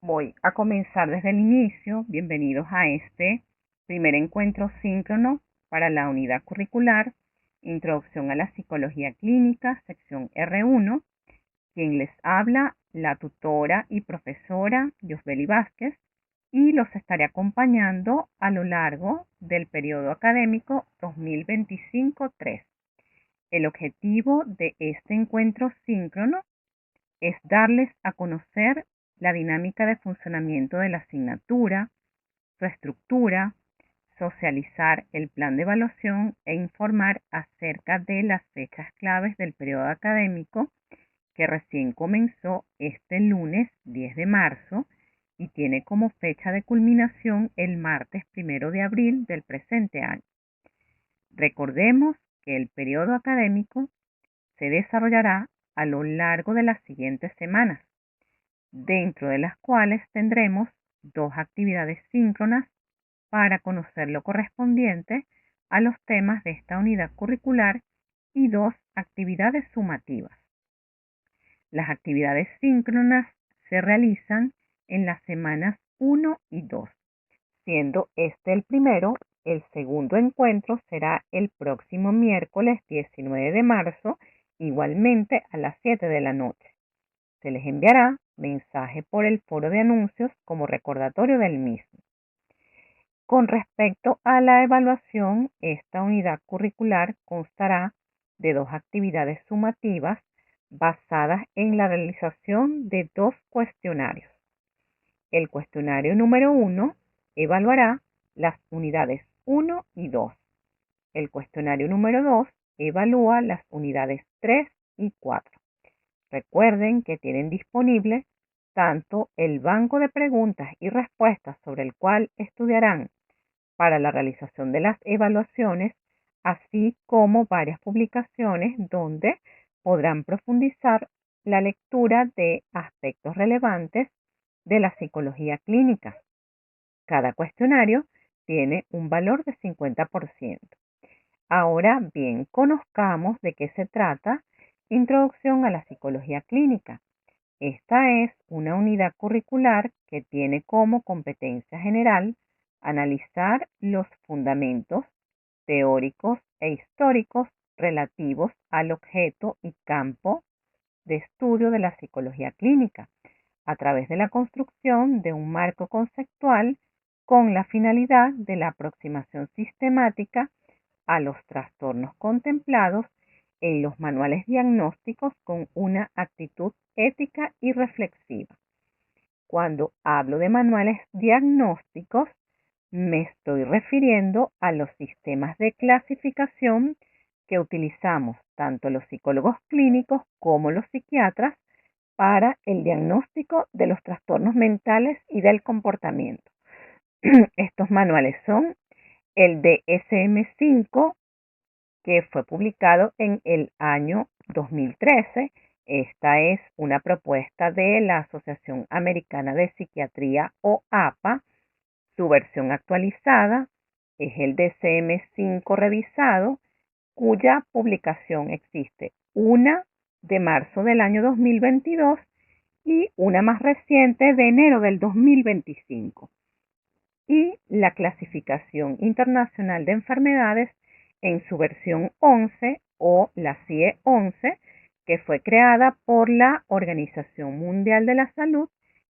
Voy a comenzar desde el inicio. Bienvenidos a este primer encuentro síncrono para la unidad curricular Introducción a la Psicología Clínica, sección R1. Quien les habla, la tutora y profesora Yosbeli Vázquez, y los estaré acompañando a lo largo del periodo académico 2025-3. El objetivo de este encuentro síncrono es darles a conocer la dinámica de funcionamiento de la asignatura, su estructura, socializar el plan de evaluación e informar acerca de las fechas claves del periodo académico que recién comenzó este lunes 10 de marzo y tiene como fecha de culminación el martes 1 de abril del presente año. Recordemos que el periodo académico se desarrollará a lo largo de las siguientes semanas, dentro de las cuales tendremos 2 actividades síncronas para conocer lo correspondiente a los temas de esta unidad curricular y 2 actividades sumativas. Las actividades síncronas se realizan en las semanas 1 y 2, siendo este el primero. El segundo encuentro será el próximo miércoles 19 de marzo, igualmente a las 7 de la noche. Se les enviará mensaje por el foro de anuncios como recordatorio del mismo. Con respecto a la evaluación, esta unidad curricular constará de 2 actividades sumativas basadas en la realización de 2 cuestionarios. El cuestionario número 1 evaluará las unidades 1 y 2. El cuestionario número 2 evalúa las unidades 3 y 4. Recuerden que tienen disponible tanto el banco de preguntas y respuestas sobre el cual estudiarán para la realización de las evaluaciones, así como varias publicaciones donde podrán profundizar la lectura de aspectos relevantes de la psicología clínica. Cada cuestionario tiene un valor de 50%. Ahora bien, conozcamos de qué se trata Introducción a la Psicología Clínica. Esta es una unidad curricular que tiene como competencia general analizar los fundamentos teóricos e históricos relativos al objeto y campo de estudio de la psicología clínica, a través de la construcción de un marco conceptual con la finalidad de la aproximación sistemática a los trastornos contemplados en los manuales diagnósticos con una actitud ética y reflexiva. Cuando hablo de manuales diagnósticos, me estoy refiriendo a los sistemas de clasificación que utilizamos tanto los psicólogos clínicos como los psiquiatras para el diagnóstico de los trastornos mentales y del comportamiento. Estos manuales son el DSM-5, que fue publicado en el año 2013. Esta es una propuesta de la Asociación Americana de Psiquiatría o APA. Su versión actualizada es el DSM-5 revisado, cuya publicación existe una de marzo del año 2022 y una más reciente de enero del 2025. Y la Clasificación Internacional de Enfermedades en su versión 11 o la CIE 11, que fue creada por la Organización Mundial de la Salud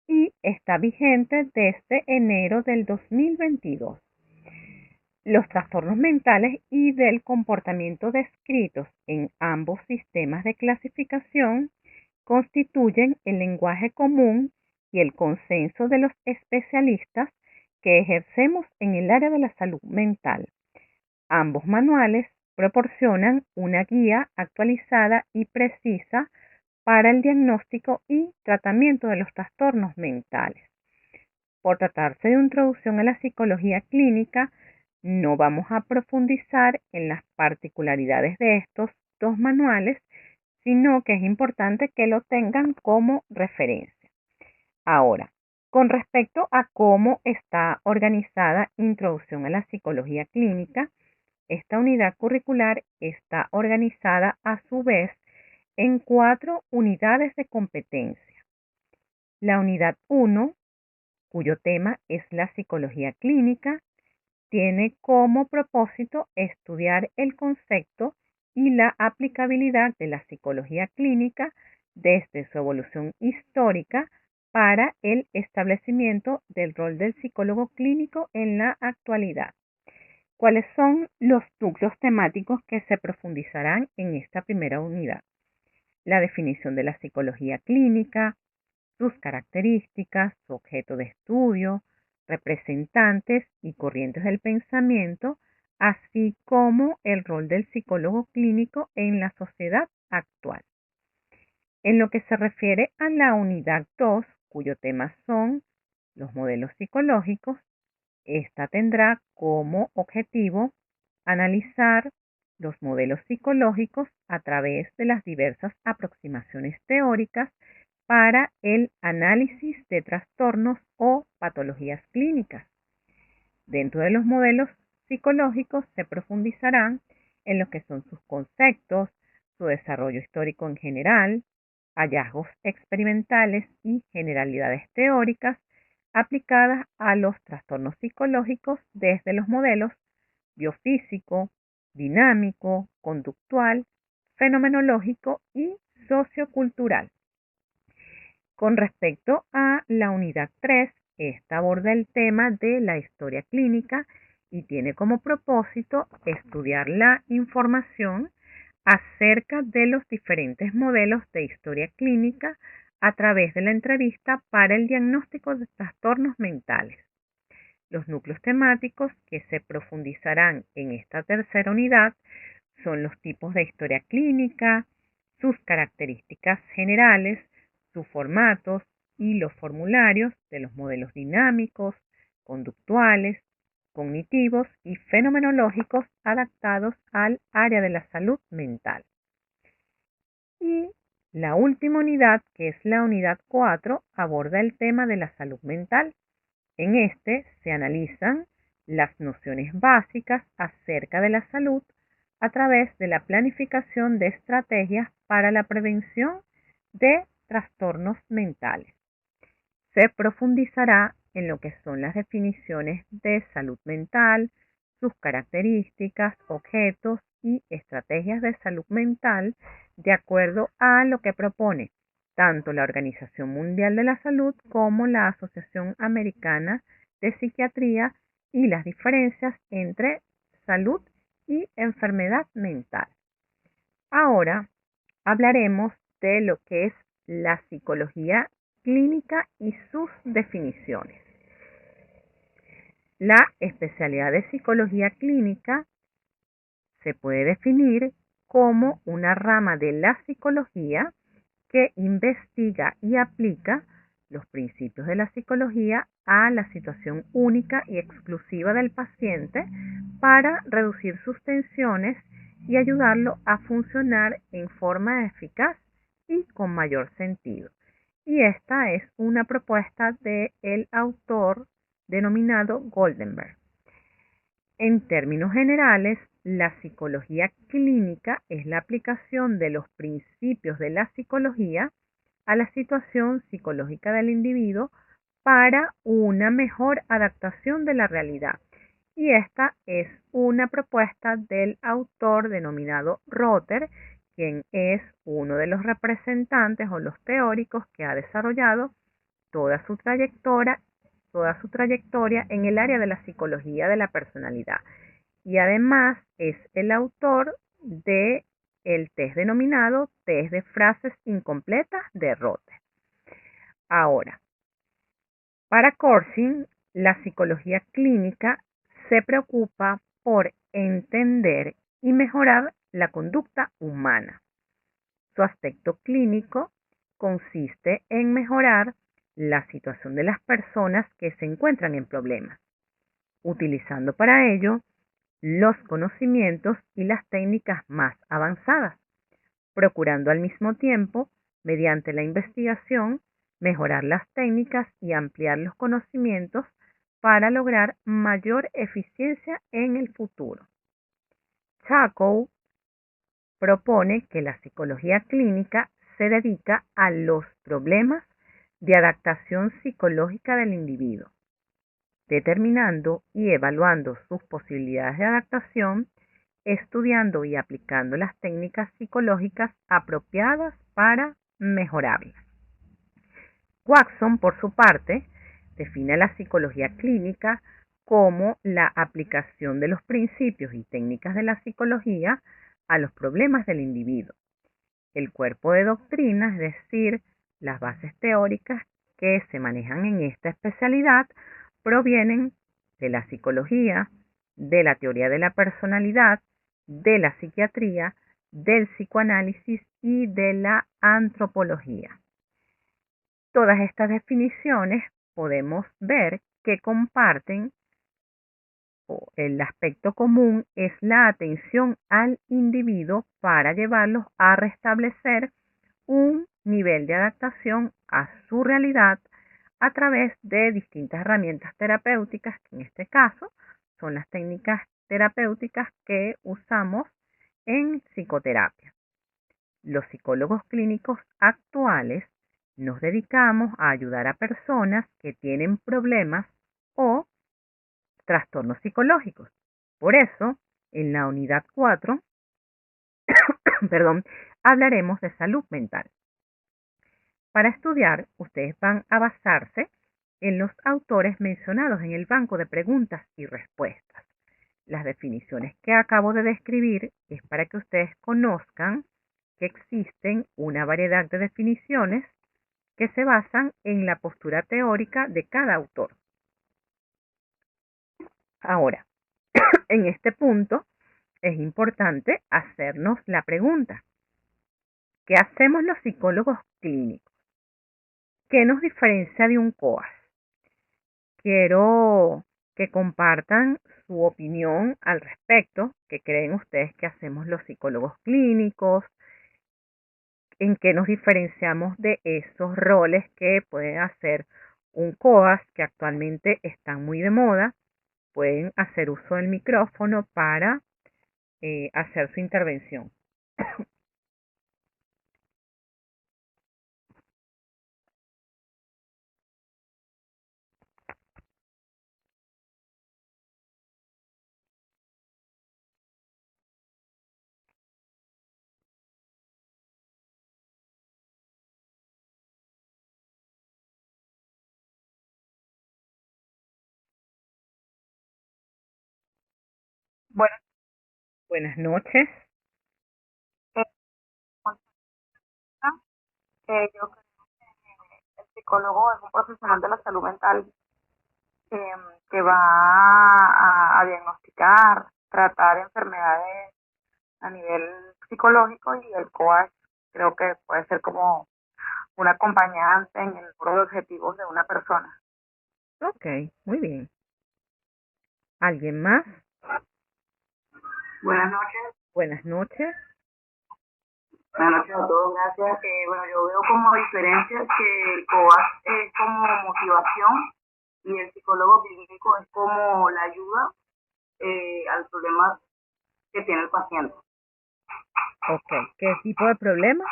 y está vigente desde enero del 2022. Los trastornos mentales y del comportamiento descritos en ambos sistemas de clasificación constituyen el lenguaje común y el consenso de los especialistas que ejercemos en el área de la salud mental. Ambos manuales proporcionan una guía actualizada y precisa para el diagnóstico y tratamiento de los trastornos mentales. Por tratarse de introducción a la psicología clínica, no vamos a profundizar en las particularidades de estos 2 manuales, sino que es importante que lo tengan como referencia. Ahora, con respecto a cómo está organizada Introducción a la Psicología Clínica, esta unidad curricular está organizada a su vez en 4 unidades de competencia. La unidad 1 cuyo tema es la psicología clínica, tiene como propósito estudiar el concepto y la aplicabilidad de la psicología clínica desde su evolución histórica para el establecimiento del rol del psicólogo clínico en la actualidad. ¿Cuáles son los núcleos temáticos que se profundizarán en esta primera unidad? La definición de la psicología clínica, sus características, su objeto de estudio, representantes y corrientes del pensamiento, así como el rol del psicólogo clínico en la sociedad actual. En lo que se refiere a la unidad 2, cuyo tema son los modelos psicológicos, esta tendrá como objetivo analizar los modelos psicológicos a través de las diversas aproximaciones teóricas para el análisis de trastornos o patologías clínicas. Dentro de los modelos psicológicos se profundizarán en lo que son sus conceptos, su desarrollo histórico en general, hallazgos experimentales y generalidades teóricas aplicadas a los trastornos psicológicos desde los modelos biofísico, dinámico, conductual, fenomenológico y sociocultural. Con respecto a la unidad 3, esta aborda el tema de la historia clínica y tiene como propósito estudiar la información acerca de los diferentes modelos de historia clínica a través de la entrevista para el diagnóstico de trastornos mentales. Los núcleos temáticos que se profundizarán en esta tercera unidad son los tipos de historia clínica, sus características generales, sus formatos y los formularios de los modelos dinámicos, conductuales, cognitivos y fenomenológicos adaptados al área de la salud mental. Y la última unidad, que es la unidad 4, aborda el tema de la salud mental. En este se analizan las nociones básicas acerca de la salud a través de la planificación de estrategias para la prevención de trastornos mentales. Se profundizará en lo que son las definiciones de salud mental, sus características, objetos y estrategias de salud mental de acuerdo a lo que propone tanto la Organización Mundial de la Salud como la Asociación Americana de Psiquiatría y las diferencias entre salud y enfermedad mental. Ahora hablaremos de lo que es la psicología clínica y sus definiciones. La especialidad de psicología clínica se puede definir como una rama de la psicología que investiga y aplica los principios de la psicología a la situación única y exclusiva del paciente para reducir sus tensiones y ayudarlo a funcionar en forma eficaz y con mayor sentido. Y esta es una propuesta del autor denominado Goldenberg. En términos generales, la psicología clínica es la aplicación de los principios de la psicología a la situación psicológica del individuo para una mejor adaptación de la realidad. Y esta es una propuesta del autor denominado Rother, quien es uno de los representantes o los teóricos que ha desarrollado toda su trayectoria en el área de la psicología de la personalidad. Y además es el autor de el test denominado test de frases incompletas de Rother. Ahora, para Courtine, la psicología clínica se preocupa por entender y mejorar la conducta humana. Su aspecto clínico consiste en mejorar la situación de las personas que se encuentran en problemas, utilizando para ello los conocimientos y las técnicas más avanzadas, procurando al mismo tiempo, mediante la investigación, mejorar las técnicas y ampliar los conocimientos para lograr mayor eficiencia en el futuro. Charcot propone que la psicología clínica se dedica a los problemas de adaptación psicológica del individuo, determinando y evaluando sus posibilidades de adaptación, estudiando y aplicando las técnicas psicológicas apropiadas para mejorarlas. Watson, por su parte, define la psicología clínica como la aplicación de los principios y técnicas de la psicología a los problemas del individuo. El cuerpo de doctrina, es decir, las bases teóricas que se manejan en esta especialidad, provienen de la psicología, de la teoría de la personalidad, de la psiquiatría, del psicoanálisis y de la antropología. Todas estas definiciones podemos ver que comparten, o el aspecto común es la atención al individuo para llevarlos a restablecer un nivel de adaptación a su realidad a través de distintas herramientas terapéuticas, que en este caso son las técnicas terapéuticas que usamos en psicoterapia. Los psicólogos clínicos actuales nos dedicamos a ayudar a personas que tienen problemas o trastornos psicológicos. Por eso, en la unidad 4, hablaremos de salud mental. Para estudiar, ustedes van a basarse en los autores mencionados en el banco de preguntas y respuestas. Las definiciones que acabo de describir es para que ustedes conozcan que existen una variedad de definiciones que se basan en la postura teórica de cada autor. Ahora, en este punto es importante hacernos la pregunta: ¿qué hacemos los psicólogos clínicos? ¿Qué nos diferencia de un COAS? Quiero que compartan su opinión al respecto. ¿Qué creen ustedes que hacemos los psicólogos clínicos? ¿En qué nos diferenciamos de esos roles que pueden hacer un COAS, que actualmente están muy de moda? Pueden hacer uso del micrófono para hacer su intervención. Bueno, buenas noches. Eh, yo creo que el psicólogo es un profesional de la salud mental eh, que va a diagnosticar, tratar enfermedades a nivel psicológico, y el coach creo que puede ser como un acompañante en el logro de objetivos de una persona. Ok, muy bien. ¿Alguien más? Buenas noches. Buenas noches. Buenas noches a todos, gracias. Bueno, yo veo como diferencia que el COAS es como motivación y el psicólogo clínico es como la ayuda al problema que tiene el paciente. Ok, ¿qué tipo de problema?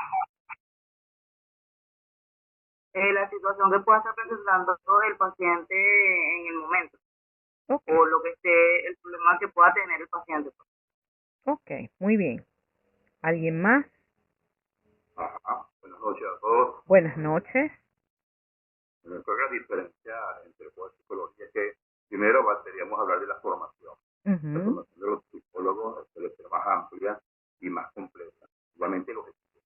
La situación que pueda estar presentando el paciente en el momento, Okay. o lo que esté, el problema que pueda tener el paciente. Ok, muy bien. ¿Alguien más? Ajá. Buenas noches a todos. Buenas noches. Creo que la diferencia entre COAS y psicología es que primero deberíamos hablar de la formación. La formación de los psicólogos suele ser más amplia y más completa. Igualmente el objetivo.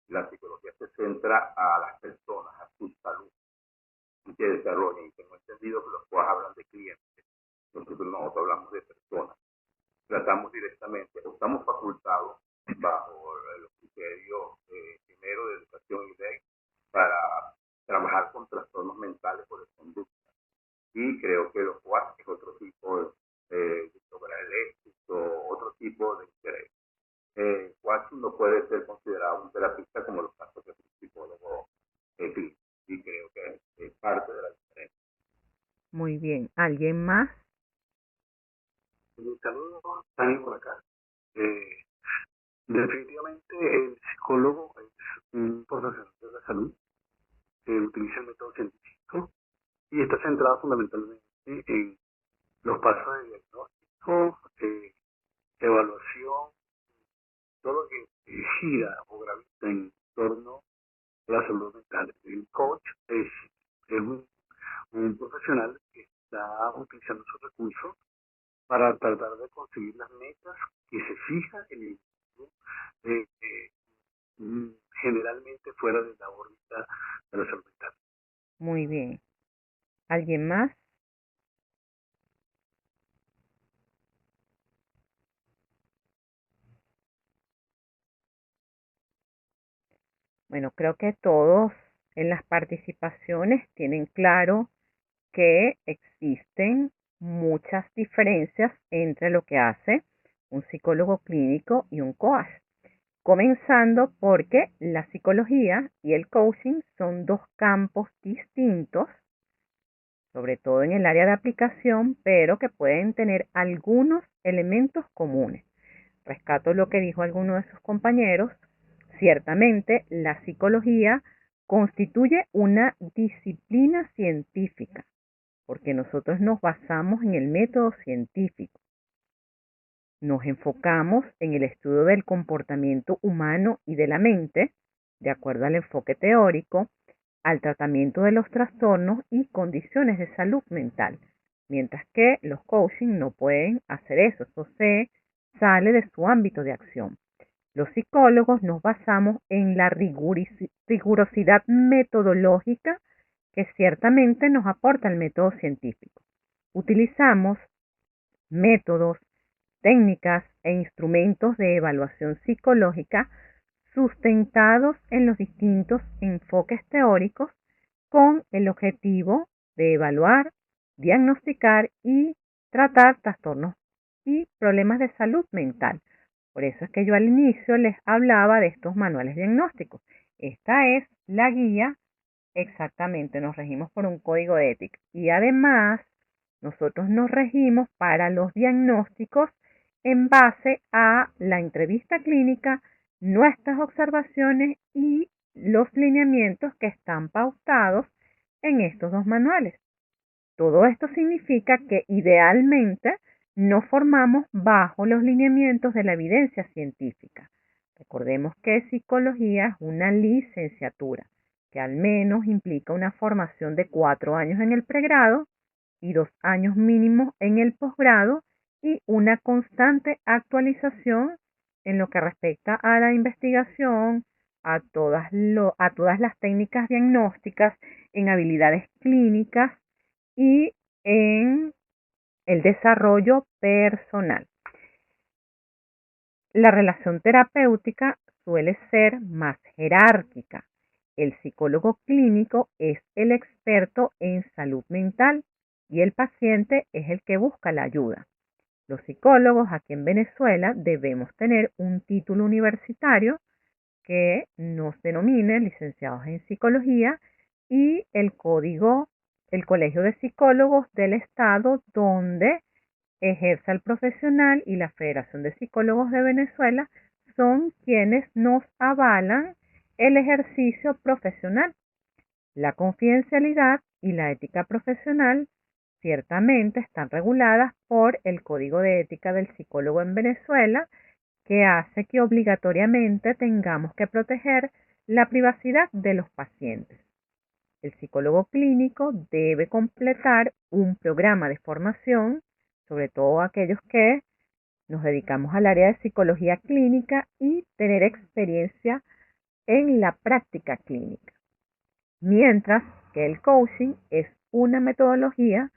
La psicología se centra a las personas, a su salud, y que desarrollen. Y tengo entendido que los COAS hablan de clientes. Nosotros hablamos de personas. Tratamos directamente, o estamos facultados bajo los criterios primero de educación y ley para trabajar con trastornos mentales o de conducta. Y creo que los COAS es otro tipo de lograr el éxito, otro tipo de interés. COAS no puede ser considerado un terapista como los casos de un psicólogo clínico, y creo que es parte de la diferencia. Muy bien. ¿Alguien más? Saludos, Dani, por acá. Definitivamente el psicólogo es un profesional de la salud. utiliza el método científico y está centrado fundamentalmente en los pasos de diagnóstico, evaluación, todo lo que gira o gravita en torno a la salud mental. El coach es un profesional que está utilizando sus recursos para tratar de conseguir las metas que se fijan en el individuo, generalmente fuera de la órbita de la salud mental. Muy bien. ¿Alguien más? Bueno, creo que todos en las participaciones tienen claro que existen muchas diferencias entre lo que hace un psicólogo clínico y un coach. Comenzando porque la psicología y el coaching son dos campos distintos, sobre todo en el área de aplicación, pero que pueden tener algunos elementos comunes. Rescato lo que dijo alguno de sus compañeros. Ciertamente, la psicología constituye una disciplina científica, porque nosotros nos basamos en el método científico. Nos enfocamos en el estudio del comportamiento humano y de la mente, de acuerdo al enfoque teórico, al tratamiento de los trastornos y condiciones de salud mental, mientras que los coaching no pueden hacer eso, eso se sale de su ámbito de acción. Los psicólogos nos basamos en la rigurosidad metodológica que ciertamente nos aporta el método científico. Utilizamos métodos, técnicas e instrumentos de evaluación psicológica sustentados en los distintos enfoques teóricos con el objetivo de evaluar, diagnosticar y tratar trastornos y problemas de salud mental. Por eso es que yo al inicio les hablaba de estos manuales diagnósticos. Esta es la guía, exactamente, nos regimos por un código de ética. Y además, nosotros nos regimos para los diagnósticos en base a la entrevista clínica, nuestras observaciones y los lineamientos que están pautados en estos dos manuales. Todo esto significa que idealmente no formamos bajo los lineamientos de la evidencia científica. Recordemos que psicología es una licenciatura, que al menos implica una formación de 4 años en el pregrado y 2 años mínimos en el posgrado y una constante actualización en lo que respecta a la investigación, a todas las técnicas diagnósticas, en habilidades clínicas y en el desarrollo personal. La relación terapéutica suele ser más jerárquica. El psicólogo clínico es el experto en salud mental y el paciente es el que busca la ayuda. Los psicólogos aquí en Venezuela debemos tener un título universitario que nos denomine licenciados en psicología y el Colegio de Psicólogos del Estado donde ejerza el profesional y la Federación de Psicólogos de Venezuela son quienes nos avalan el ejercicio profesional. La confidencialidad y la ética profesional ciertamente están reguladas por el Código de Ética del Psicólogo en Venezuela, que hace que obligatoriamente tengamos que proteger la privacidad de los pacientes. El psicólogo clínico debe completar un programa de formación, sobre todo aquellos que nos dedicamos al área de psicología clínica y tener experiencia en la práctica clínica. Mientras que el coaching es una metodología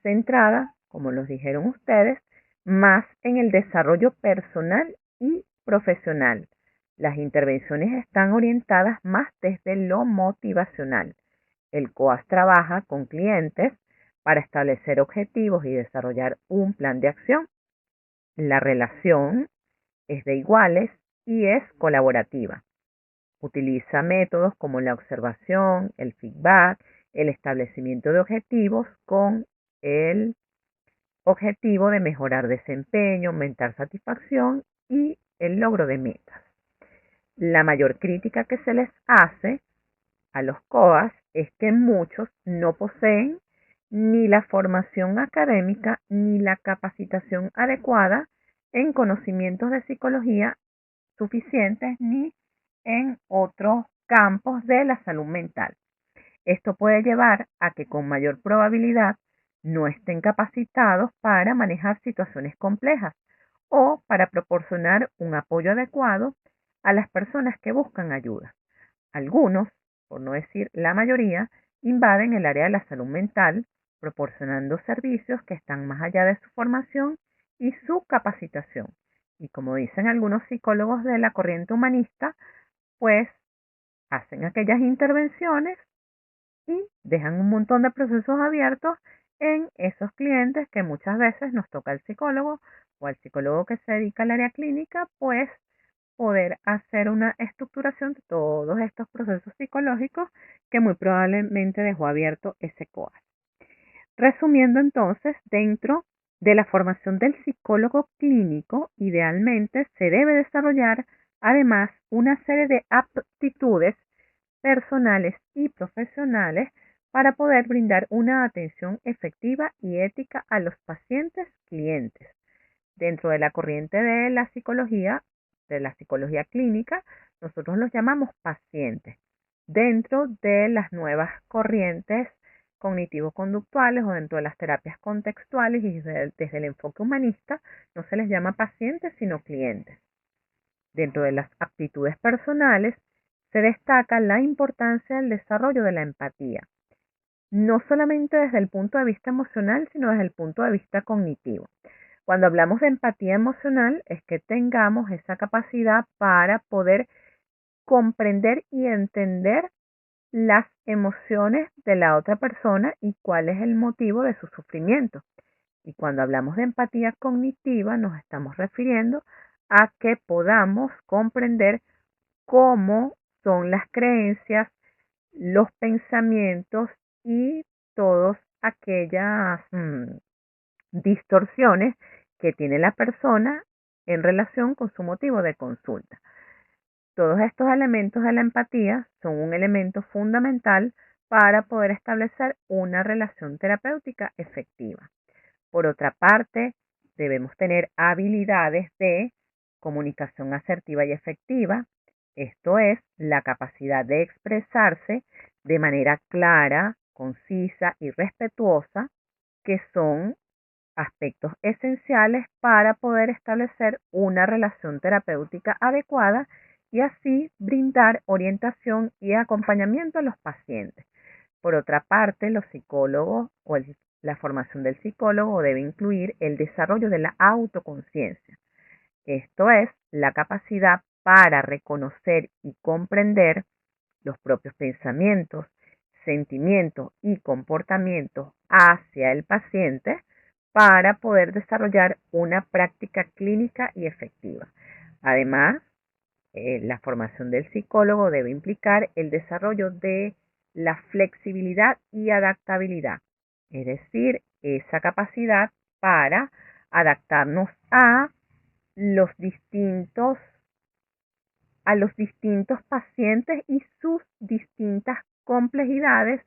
centrada, como los dijeron ustedes, más en el desarrollo personal y profesional. Las intervenciones están orientadas más desde lo motivacional. El coach trabaja con clientes para establecer objetivos y desarrollar un plan de acción. La relación es de iguales y es colaborativa. Utiliza métodos como la observación, el feedback, el establecimiento de objetivos con el objetivo de mejorar desempeño, aumentar satisfacción y el logro de metas. La mayor crítica que se les hace a los COAS es que muchos no poseen ni la formación académica ni la capacitación adecuada en conocimientos de psicología suficientes ni en otros campos de la salud mental. Esto puede llevar a que con mayor probabilidad no estén capacitados para manejar situaciones complejas o para proporcionar un apoyo adecuado a las personas que buscan ayuda. Algunos, por no decir la mayoría, invaden el área de la salud mental, proporcionando servicios que están más allá de su formación y su capacitación. Y como dicen algunos psicólogos de la corriente humanista, pues hacen aquellas intervenciones y dejan un montón de procesos abiertos en esos clientes que muchas veces nos toca al psicólogo o al psicólogo que se dedica al área clínica, pues poder hacer una estructuración de todos estos procesos psicológicos que muy probablemente dejó abierto ese COAS. Resumiendo entonces, dentro de la formación del psicólogo clínico, idealmente se debe desarrollar además una serie de aptitudes personales y profesionales para poder brindar una atención efectiva y ética a los pacientes clientes. Dentro de la corriente de la psicología clínica, nosotros los llamamos pacientes. Dentro de las nuevas corrientes cognitivo-conductuales o dentro de las terapias contextuales y desde el enfoque humanista, no se les llama pacientes sino clientes. Dentro de las aptitudes personales, se destaca la importancia del desarrollo de la empatía, no solamente desde el punto de vista emocional, sino desde el punto de vista cognitivo. Cuando hablamos de empatía emocional, es que tengamos esa capacidad para poder comprender y entender las emociones de la otra persona y cuál es el motivo de su sufrimiento. Y cuando hablamos de empatía cognitiva, nos estamos refiriendo a que podamos comprender cómo son las creencias, los pensamientos y todas aquellas distorsiones que tiene la persona en relación con su motivo de consulta. Todos estos elementos de la empatía son un elemento fundamental para poder establecer una relación terapéutica efectiva. Por otra parte, debemos tener habilidades de comunicación asertiva y efectiva, esto es, la capacidad de expresarse de manera clara, concisa y respetuosa, que son aspectos esenciales para poder establecer una relación terapéutica adecuada y así brindar orientación y acompañamiento a los pacientes. Por otra parte, los psicólogos o la formación del psicólogo debe incluir el desarrollo de la autoconciencia. Esto es, la capacidad para reconocer y comprender los propios pensamientos, sentimientos y comportamientos hacia el paciente para poder desarrollar una práctica clínica y efectiva. Además, la formación del psicólogo debe implicar el desarrollo de la flexibilidad y adaptabilidad, es decir, esa capacidad para adaptarnos a los distintos pacientes y sus distintas complejidades,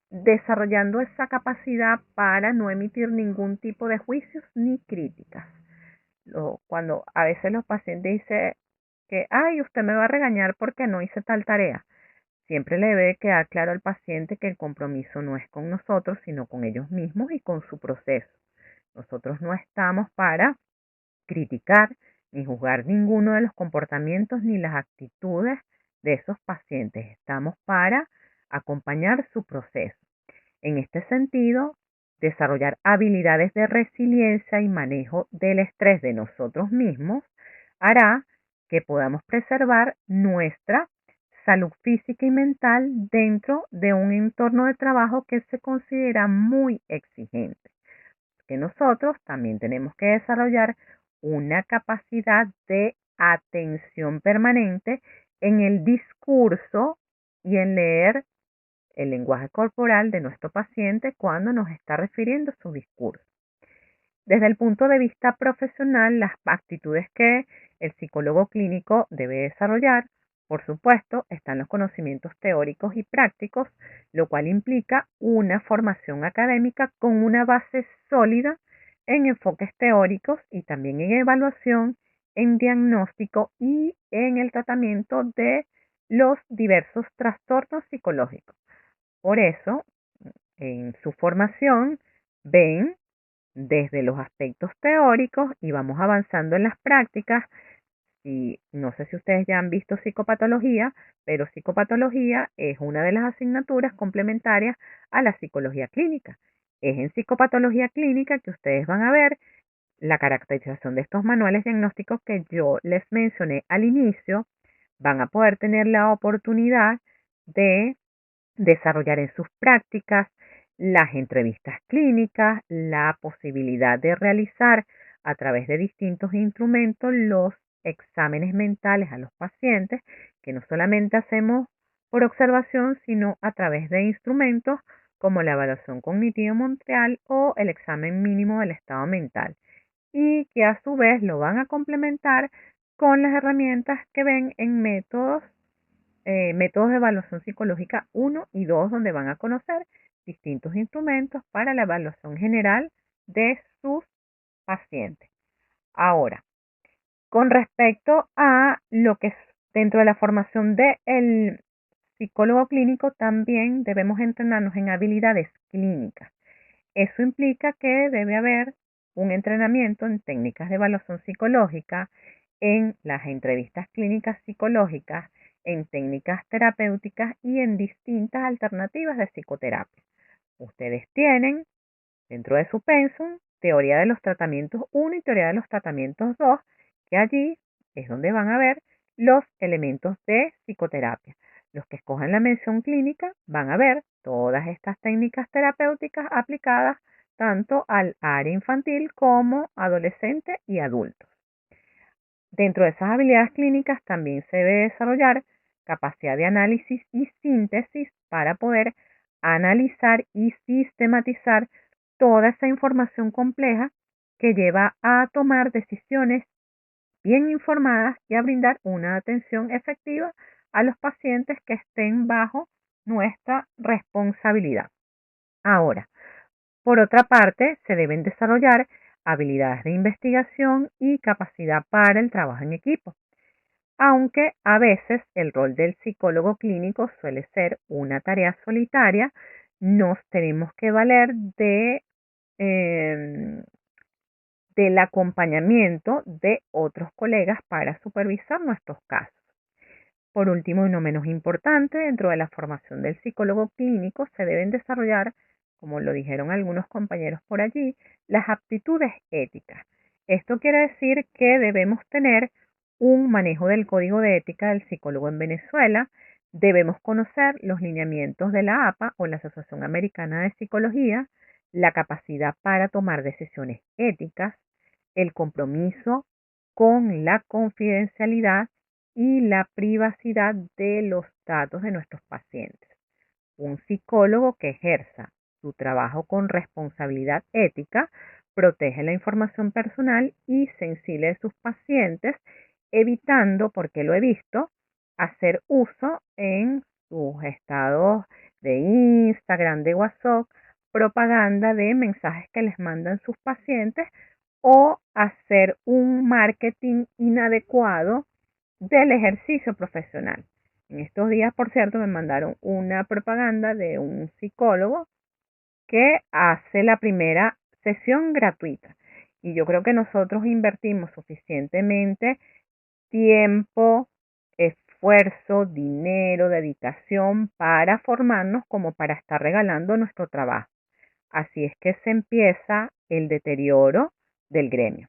desarrollando esa capacidad para no emitir ningún tipo de juicios ni críticas. Cuando a veces los pacientes dicen que, ay, usted me va a regañar porque no hice tal tarea, siempre le debe quedar claro al paciente que el compromiso no es con nosotros, sino con ellos mismos y con su proceso. Nosotros no estamos para criticar ni juzgar ninguno de los comportamientos ni las actitudes de esos pacientes. Estamos para acompañar su proceso. En este sentido, desarrollar habilidades de resiliencia y manejo del estrés de nosotros mismos hará que podamos preservar nuestra salud física y mental dentro de un entorno de trabajo que se considera muy exigente. Que nosotros también tenemos que desarrollar una capacidad de atención permanente en el discurso y en leer el lenguaje corporal de nuestro paciente cuando nos está refiriendo a su discurso. Desde el punto de vista profesional, las actitudes que el psicólogo clínico debe desarrollar Por supuesto, están los conocimientos teóricos y prácticos, lo cual implica una formación académica con una base sólida en enfoques teóricos y también en evaluación, en diagnóstico y en el tratamiento de los diversos trastornos psicológicos. Por eso, en su formación, ven desde los aspectos teóricos y vamos avanzando en las prácticas. Y no sé si ustedes ya han visto psicopatología, pero psicopatología es una de las asignaturas complementarias a la psicología clínica. Es en psicopatología clínica que ustedes van a ver la caracterización de estos manuales diagnósticos que yo les mencioné al inicio. Van a poder tener la oportunidad de desarrollar en sus prácticas las entrevistas clínicas, la posibilidad de realizar a través de distintos instrumentos los exámenes mentales a los pacientes, que no solamente hacemos por observación, sino a través de instrumentos como la evaluación cognitiva Montreal o el examen mínimo del estado mental, y que a su vez lo van a complementar con las herramientas que ven en métodos de evaluación psicológica 1 y 2, donde van a conocer distintos instrumentos para la evaluación general de sus pacientes. Ahora, con respecto a lo que es dentro de la formación del psicólogo clínico, también debemos entrenarnos en habilidades clínicas. Eso implica que debe haber un entrenamiento en técnicas de evaluación psicológica, en las entrevistas clínicas psicológicas, en técnicas terapéuticas y en distintas alternativas de psicoterapia. Ustedes tienen dentro de su pensum teoría de los tratamientos 1 y teoría de los tratamientos 2, que allí es donde van a ver los elementos de psicoterapia. Los que escojan la mención clínica van a ver todas estas técnicas terapéuticas aplicadas tanto al área infantil como adolescente y adultos. Dentro de esas habilidades clínicas también se debe desarrollar capacidad de análisis y síntesis para poder analizar y sistematizar toda esa información compleja que lleva a tomar decisiones bien informadas y a brindar una atención efectiva a los pacientes que estén bajo nuestra responsabilidad. Ahora, por otra parte, se deben desarrollar habilidades de investigación y capacidad para el trabajo en equipo, aunque a veces el rol del psicólogo clínico suele ser una tarea solitaria. Nos tenemos que valer del acompañamiento de otros colegas para supervisar nuestros casos. Por último y no menos importante, dentro de la formación del psicólogo clínico se deben desarrollar, como lo dijeron algunos compañeros por allí, las aptitudes éticas. Esto quiere decir que debemos tener un manejo del código de ética del psicólogo en Venezuela, debemos conocer los lineamientos de la APA o la Asociación Americana de Psicología, la capacidad para tomar decisiones éticas, el compromiso con la confidencialidad y la privacidad de los datos de nuestros pacientes. Un psicólogo que ejerza su trabajo con responsabilidad ética protege la información personal y sensible de sus pacientes, evitando, porque lo he visto, hacer uso en sus estados de Instagram, de WhatsApp, propaganda de mensajes que les mandan sus pacientes o hacer un marketing inadecuado del ejercicio profesional. En estos días, por cierto, me mandaron una propaganda de un psicólogo que hace la primera sesión gratuita. Y yo creo que nosotros invertimos suficientemente tiempo, esfuerzo, dinero, dedicación para formarnos como para estar regalando nuestro trabajo. Así es que se empieza el deterioro del gremio.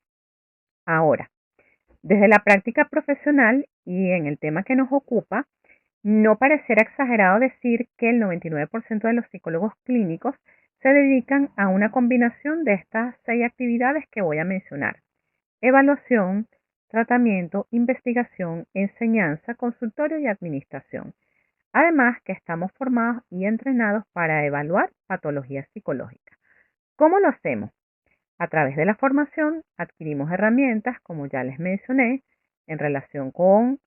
Ahora, desde la práctica profesional y en el tema que nos ocupa, no parecerá exagerado decir que el 99% de los psicólogos clínicos se dedican a una combinación de estas 6 actividades que voy a mencionar: evaluación, tratamiento, investigación, enseñanza, consultorio y administración. Además que estamos formados y entrenados para evaluar patologías psicológicas. ¿Cómo lo hacemos? A través de la formación adquirimos herramientas, como ya les mencioné, en relación con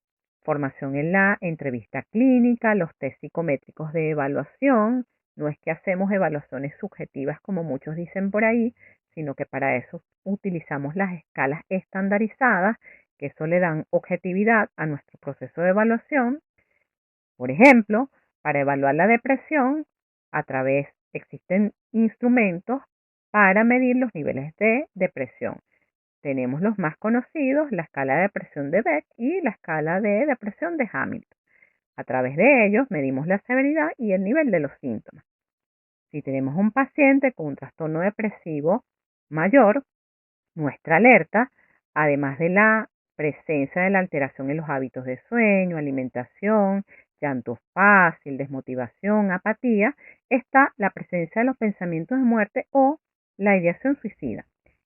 formación en la entrevista clínica, los test psicométricos de evaluación. No es que hacemos evaluaciones subjetivas como muchos dicen por ahí, sino que para eso utilizamos las escalas estandarizadas, que eso le dan objetividad a nuestro proceso de evaluación. Por ejemplo, para evaluar la depresión, existen instrumentos para medir los niveles de depresión. Tenemos los más conocidos, la escala de depresión de Beck y la escala de depresión de Hamilton. A través de ellos medimos la severidad y el nivel de los síntomas. Si tenemos un paciente con un trastorno depresivo mayor, nuestra alerta, además de la presencia de la alteración en los hábitos de sueño, alimentación, llanto fácil, desmotivación, apatía, está la presencia de los pensamientos de muerte o la ideación suicida.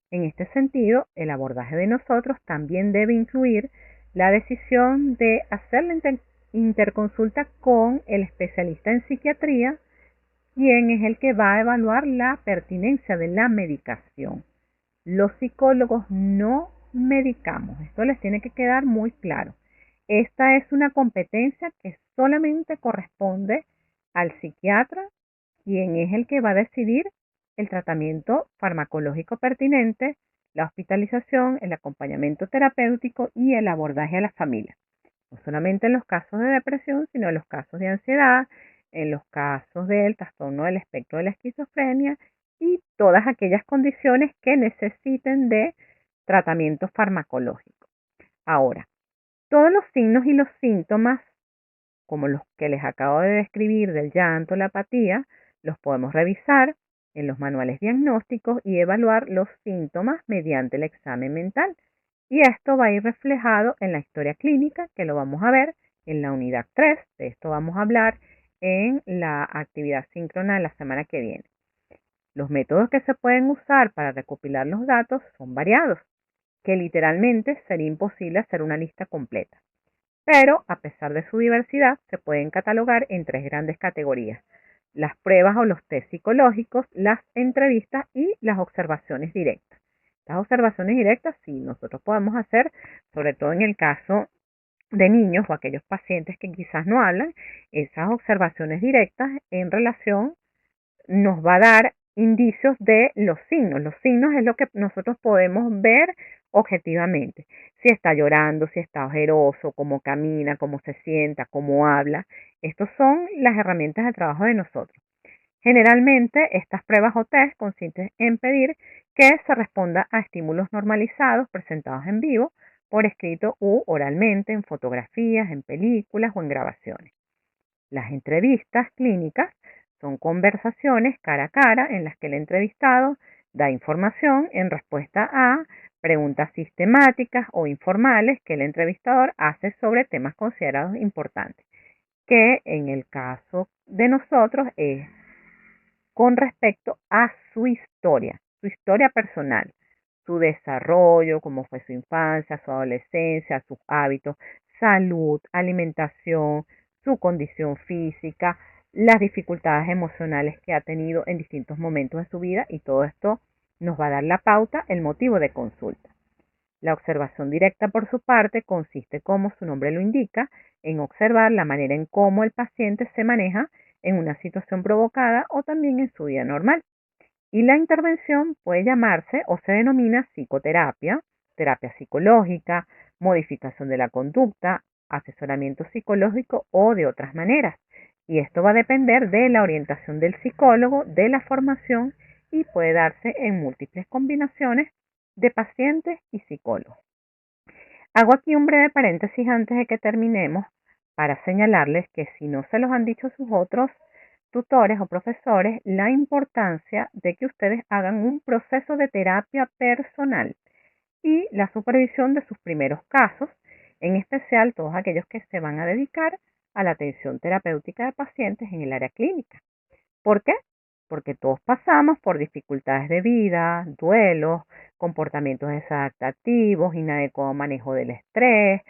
En este sentido, el abordaje de nosotros también debe incluir la decisión de hacer la interconsulta con el especialista en psiquiatría, quien es el que va a evaluar la pertinencia de la medicación. Los psicólogos no medicamos, esto les tiene que quedar muy claro. Esta es una competencia que solamente corresponde al psiquiatra, quien es el que va a decidir el tratamiento farmacológico pertinente, la hospitalización, el acompañamiento terapéutico y el abordaje a la familia. No solamente en los casos de depresión, sino en los casos de ansiedad, en los casos del trastorno del espectro de la esquizofrenia y todas aquellas condiciones que necesiten de tratamiento farmacológico. Ahora, todos los signos y los síntomas, como los que les acabo de describir del llanto, la apatía, los podemos revisar en los manuales diagnósticos y evaluar los síntomas mediante el examen mental. Y esto va a ir reflejado en la historia clínica, que lo vamos a ver en la unidad 3. De esto vamos a hablar en la actividad síncrona de la semana que viene. Los métodos que se pueden usar para recopilar los datos son variados, que literalmente sería imposible hacer una lista completa. Pero, a pesar de su diversidad, se pueden catalogar en 3 grandes categorías: las pruebas o los test psicológicos, las entrevistas y las observaciones directas. Las observaciones directas sí nosotros podemos hacer, sobre todo en el caso de niños o aquellos pacientes que quizás no hablan, esas observaciones directas en relación nos va a dar indicios de los signos. Los signos es lo que nosotros podemos ver objetivamente. Si está llorando, si está ojeroso, cómo camina, cómo se sienta, cómo habla. Estas son las herramientas de trabajo de nosotros. Generalmente, estas pruebas o test consisten en pedir que se responda a estímulos normalizados presentados en vivo, por escrito u oralmente, en fotografías, en películas o en grabaciones. Las entrevistas clínicas son conversaciones cara a cara en las que el entrevistado da información en respuesta a preguntas sistemáticas o informales que el entrevistador hace sobre temas considerados importantes, que en el caso de nosotros es con respecto a su historia personal, su desarrollo, cómo fue su infancia, su adolescencia, sus hábitos, salud, alimentación, su condición física, las dificultades emocionales que ha tenido en distintos momentos de su vida, y todo esto nos va a dar la pauta, el motivo de consulta. La observación directa, por su parte, consiste, como su nombre lo indica, en observar la manera en cómo el paciente se maneja en una situación provocada o también en su vida normal. Y la intervención puede llamarse o se denomina psicoterapia, terapia psicológica, modificación de la conducta, asesoramiento psicológico o de otras maneras. Y esto va a depender de la orientación del psicólogo, de la formación, y puede darse en múltiples combinaciones de pacientes y psicólogos. Hago aquí un breve paréntesis antes de que terminemos para señalarles que si no se los han dicho sus otros tutores o profesores, la importancia de que ustedes hagan un proceso de terapia personal y la supervisión de sus primeros casos, en especial todos aquellos que se van a dedicar a la atención terapéutica de pacientes en el área clínica. ¿Por qué? Porque todos pasamos por dificultades de vida, duelos, comportamientos desadaptativos, inadecuado manejo del estrés,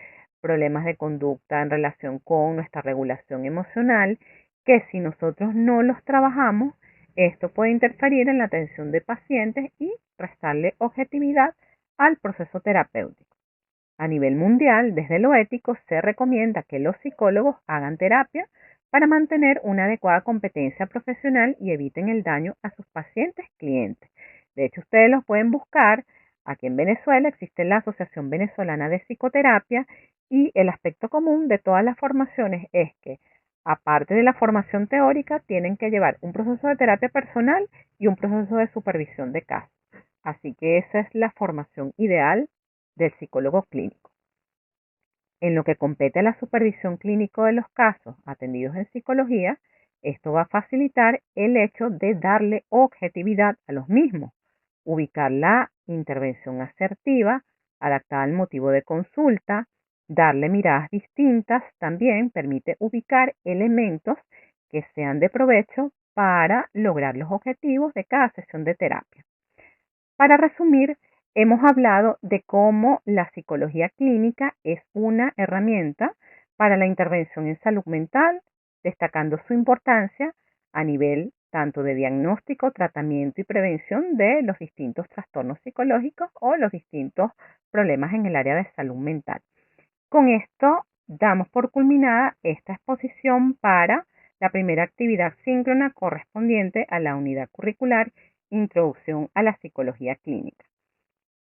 problemas de conducta en relación con nuestra regulación emocional, que si nosotros no los trabajamos, esto puede interferir en la atención de pacientes y restarle objetividad al proceso terapéutico. A nivel mundial, desde lo ético, se recomienda que los psicólogos hagan terapia para mantener una adecuada competencia profesional y eviten el daño a sus pacientes clientes. De hecho, ustedes los pueden buscar. Aquí en Venezuela existe la Asociación Venezolana de Psicoterapia y el aspecto común de todas las formaciones es que, aparte de la formación teórica, tienen que llevar un proceso de terapia personal y un proceso de supervisión de casos. Así que esa es la formación ideal del psicólogo clínico. En lo que compete a la supervisión clínica de los casos atendidos en psicología, esto va a facilitar el hecho de darle objetividad a los mismos, ubicar la intervención asertiva, adaptada al motivo de consulta, darle miradas distintas, también permite ubicar elementos que sean de provecho para lograr los objetivos de cada sesión de terapia. Para resumir, hemos hablado de cómo la psicología clínica es una herramienta para la intervención en salud mental, destacando su importancia a nivel tanto de diagnóstico, tratamiento y prevención de los distintos trastornos psicológicos o los distintos problemas en el área de salud mental. Con esto damos por culminada esta exposición para la primera actividad síncrona correspondiente a la unidad curricular Introducción a la Psicología Clínica.